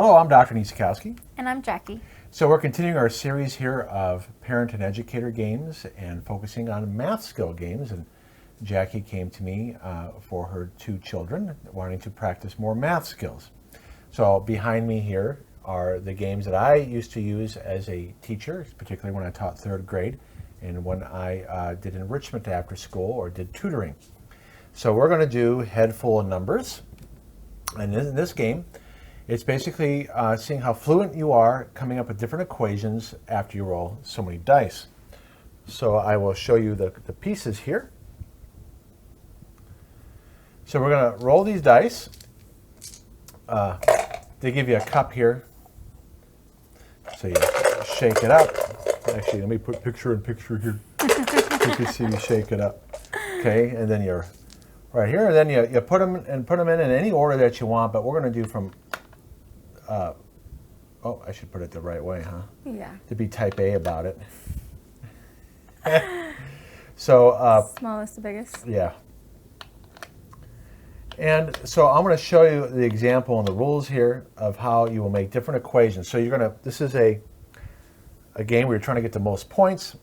Hello, I'm Dr. Niecikowski. And I'm Jackie. So we're continuing our series here of parent and educator games and focusing on math skill games. And Jackie came to me for her 2 children wanting to practice more math skills. So behind me here are the games that I used to use as a teacher, particularly when I taught 3rd grade and when I did enrichment after school or did tutoring. So we're going to do Head Full of Numbers. And in this game, it's basically seeing how fluent you are coming up with different equations after you roll so many dice. So I will show you the pieces here. So we're going to roll these dice. They give you a cup here. So you shake it up. Actually, let me put picture in picture here. You can see you shake it up. Okay, and then you're right here. And then you put them in any order that you want, but we're going to do from oh, I should put it the right way, huh? Yeah. To be type A about it. So Smallest to biggest. yeah. And so I'm going to show you the example and the rules here of how you will make different equations. So you're going to, this is a game where you're trying to get the most points,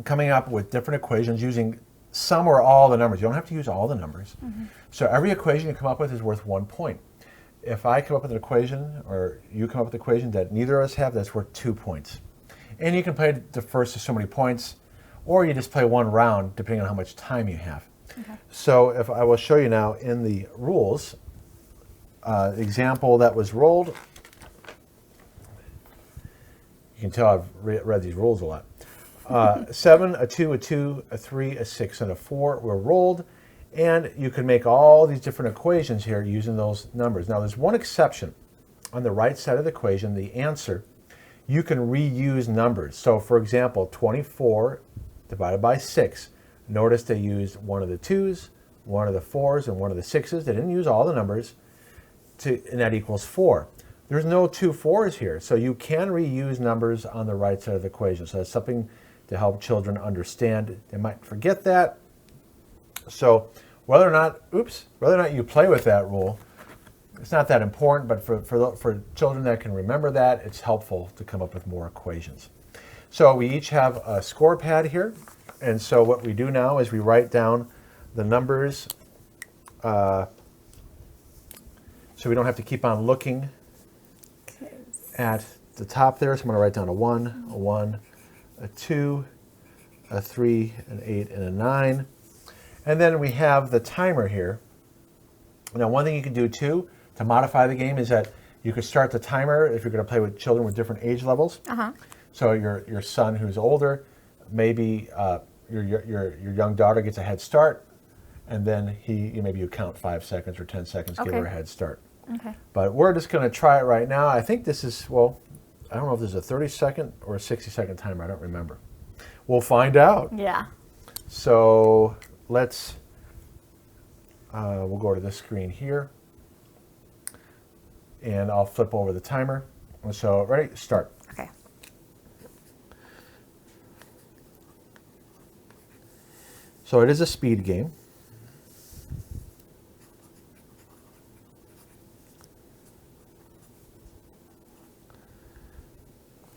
coming up with different equations using some or all the numbers. You don't have to use all the numbers. Mm-hmm. So every equation you come up with is worth 1 point. If I come up with an equation, or you come up with an equation that neither of us have, that's worth 2 points. And you can play the first to so many points, or you just play one round depending on how much time you have. Okay. So if I will show you now in the rules, example that was rolled. You can tell I've read these rules a lot. 7, a 2, a 2, a 3, a 6, and a 4 were rolled. And you can make all these different equations here using those numbers. Now there's one exception. On the right side of the equation, the answer, you can reuse numbers. So for example, 24 divided by 6. Notice they used one of the 2s, one of the 4s, and one of the 6s. They didn't use all the numbers, and that equals 4. There's no 2 4s here, so you can reuse numbers on the right side of the equation. So that's something to help children understand. They might forget that. So whether or not you play with that rule, it's not that important, but for children that can remember that, it's helpful to come up with more equations. So we each have a score pad here, and so what we do now is we write down the numbers so we don't have to keep on looking at the top there. So I'm going to write down a 1, a 2, a 3, an 8, and a 9. And then we have the timer here. Now, one thing you can do too to modify the game is that you could start the timer if you're going to play with children with different age levels. Uh-huh. So your son who's older, maybe your young daughter gets a head start, and then maybe you count 5 seconds or 10 seconds, give her a head start. Okay. But we're just going to try it right now. I think this is, well, I don't know if this is a 30-second or a 60-second timer. I don't remember. We'll find out. Yeah. So let's, we'll go to this screen here, and I'll flip over the timer. So, ready? Start. Okay. So it is a speed game.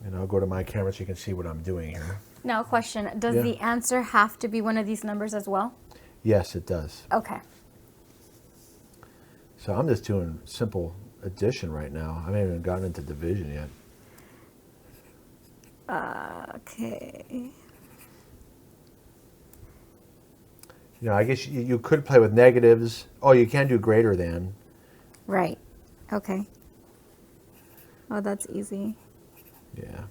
And I'll go to my camera so you can see what I'm doing here. Now, question. Does the answer have to be one of these numbers as well? Yes, it does. Okay. So I'm just doing simple addition right now. I haven't even gotten into division yet. Okay. You know, I guess you could play with negatives. Oh, you can do greater than. Right. Okay. Oh, that's easy. Yeah.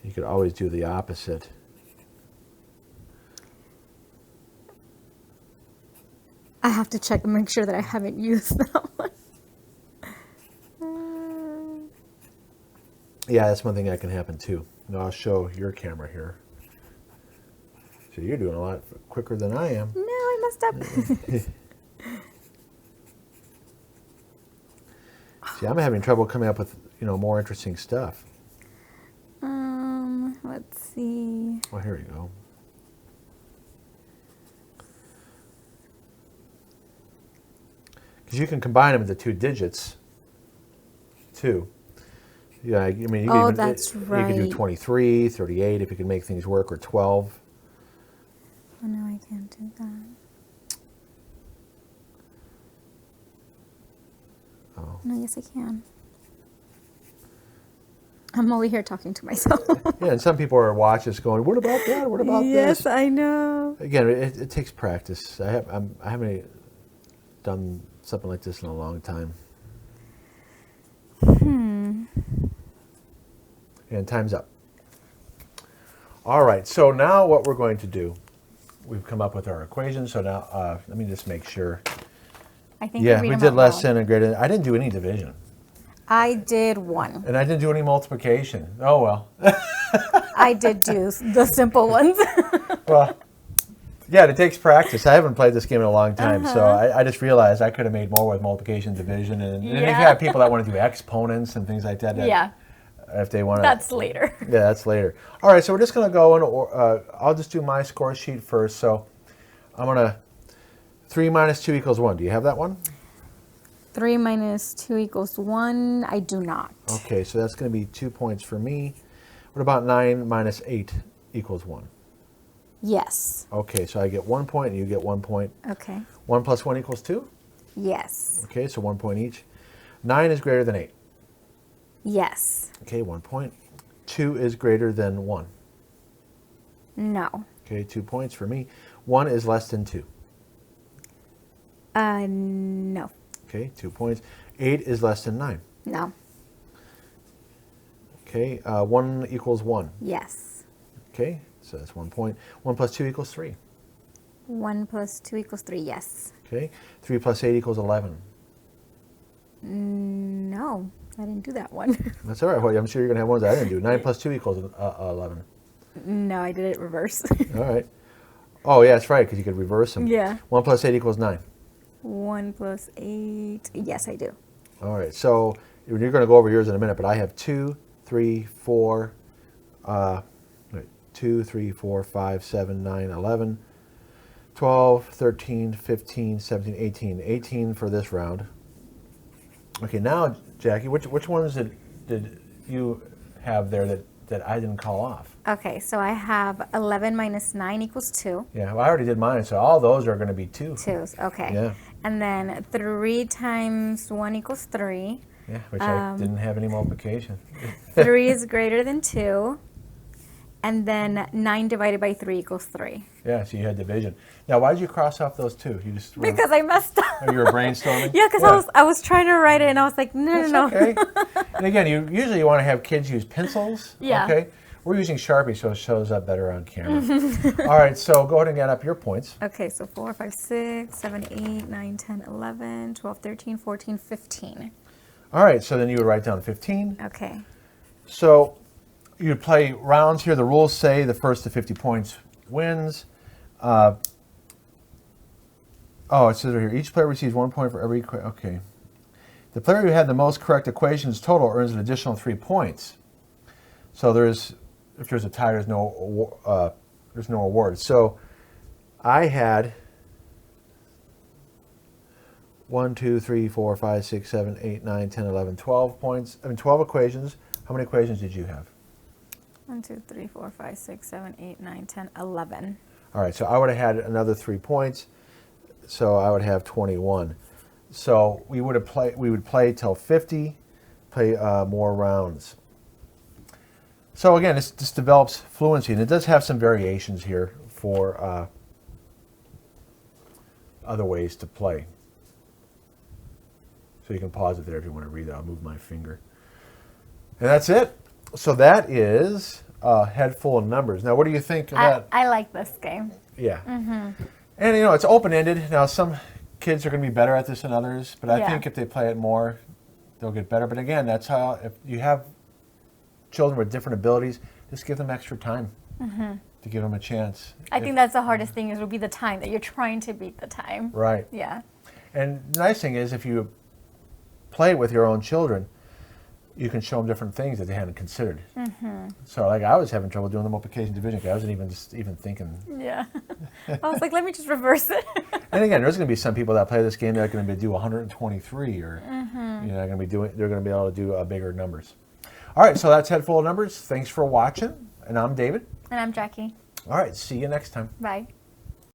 You could always do the opposite. I have to check and make sure that I haven't used that one. Yeah, that's one thing that can happen too. Now I'll show your camera here. So you're doing a lot quicker than I am. No, I messed up. See, I'm having trouble coming up with, more interesting stuff. Let's see. Well, here you go. Because you can combine them into 2 digits, too. Yeah, I mean, you Oh, can that's you can do right. 23, 38 if you can make things work, or 12. Oh, no, I can't do that. Oh. No, yes, I can. I'm over here talking to myself. Yeah, and some people are watching this going, what about that? What about Yes, this? I know. Again, it takes practice. I haven't done something like this in a long time. And time's up. All right, so now what we're going to do, we've come up with our equation. So now, let me just make sure. I think Yeah, read we them did out less loud. than and greater than. I didn't do any division. I did 1. And I didn't do any multiplication. Oh, well. I did do the simple ones. Well, yeah, it takes practice. I haven't played this game in a long time, so I just realized I could have made more with multiplication, division, and if you Yeah. have people that want to do exponents and things like that, Yeah, if they want to. that's later. Yeah, that's later. All right, so we're just going to go and I'll just do my score sheet first. So I'm going to 3 minus 2 equals 1. Do you have that one? 3 minus 2 equals 1. I do not. Okay, so that's going to be 2 points for me. What about 9 minus 8 equals 1? Yes. Okay, so I get 1 point and you get 1 point. Okay. 1 plus 1 equals 2? Yes. Okay, so 1 point each. 9 is greater than 8. Yes. Okay, 1 point. 2 is greater than 1. No. Okay, 2 points for me. 1 is less than 2. No. Okay, 2 points. 8 is less than 9. No. Okay, 1 equals 1. Yes. Okay, so that's 1 point. 1 plus 2 equals 3. 1 plus 2 equals 3. Yes. Okay, 3 plus 8 equals 11. No. I didn't do that one. That's all right. Well, I'm sure you're going to have ones that I didn't do. 9 plus 2 equals 11. No, I did it reverse. All right. Oh, yeah, that's right, because you could reverse them. Yeah. 1 plus 8 equals 9. 1 plus 8. Yes, I do. All right, so you're going to go over yours in a minute, but I have 2, 3, 4, 2, 3, 4, 5, 7, 9, 11, 12, 13, 15, 17, 18. 18 for this round. Okay, now, Jackie, which ones did you have there that I didn't call off? Okay, so I have 11 minus 9 equals 2. Yeah, well, I already did mine, so all those are going to be 2. 2's, okay. Yeah. And then 3 times 1 equals 3. Yeah, which I didn't have any multiplication. 3 is greater than 2. And then 9 divided by 3 equals 3. Yeah, so you had division. Now, why did you cross off those 2? You just Because I messed up. you were brainstorming? Yeah, because I was trying to write it and I was like, no, That's no. okay. And again, you usually want to have kids use pencils. Yeah. Okay. We're using Sharpie, so it shows up better on camera. All right, so go ahead and add up your points. Okay, so 4, 5, 6, 7, 8, 9, 10, 11, 12, 13, 14, 15. All right, so then you would write down 15. Okay. So you play rounds here. The rules say the first to 50 points wins. It says right here, each player receives 1 point for every okay. The player who had the most correct equations total earns an additional 3 points. So if there's a tie, there's no award. So I had 1, 2, 3, 4, 5, 6, 7, 8, 9, 10, 11, 12 points. 12 equations. How many equations did you have? 1, 2, 3, 4, 5, 6, 7, 8, 9, 10, 11. All right, so I would have had another 3 points. So I would have 21. So we would play till 50, play more rounds. So again, this develops fluency, and it does have some variations here for other ways to play. So you can pause it there if you want to read it. I'll move my finger. And that's it. So that is a head full of numbers. Now, what do you think of that? I like this game. Yeah. Mm-hmm. And, it's open-ended. Now, some kids are going to be better at this than others, but I think if they play it more, they'll get better. But again, that's how, if you have children with different abilities, just give them extra time to give them a chance. I think that's the hardest thing, is will be the time that you're trying to beat the time. Right. Yeah. And the nice thing is, if you play with your own children, you can show them different things that they hadn't considered. So, like, I was having trouble doing the multiplication division because I wasn't even thinking. Yeah. I was like, let me just reverse it. And again, there's going to be some people that play this game that are going to do 123, or they're going to be able to do bigger numbers. All right, so that's Head Full of Numbers. Thanks for watching, and I'm David. And I'm Jackie. All right, see you next time. Bye.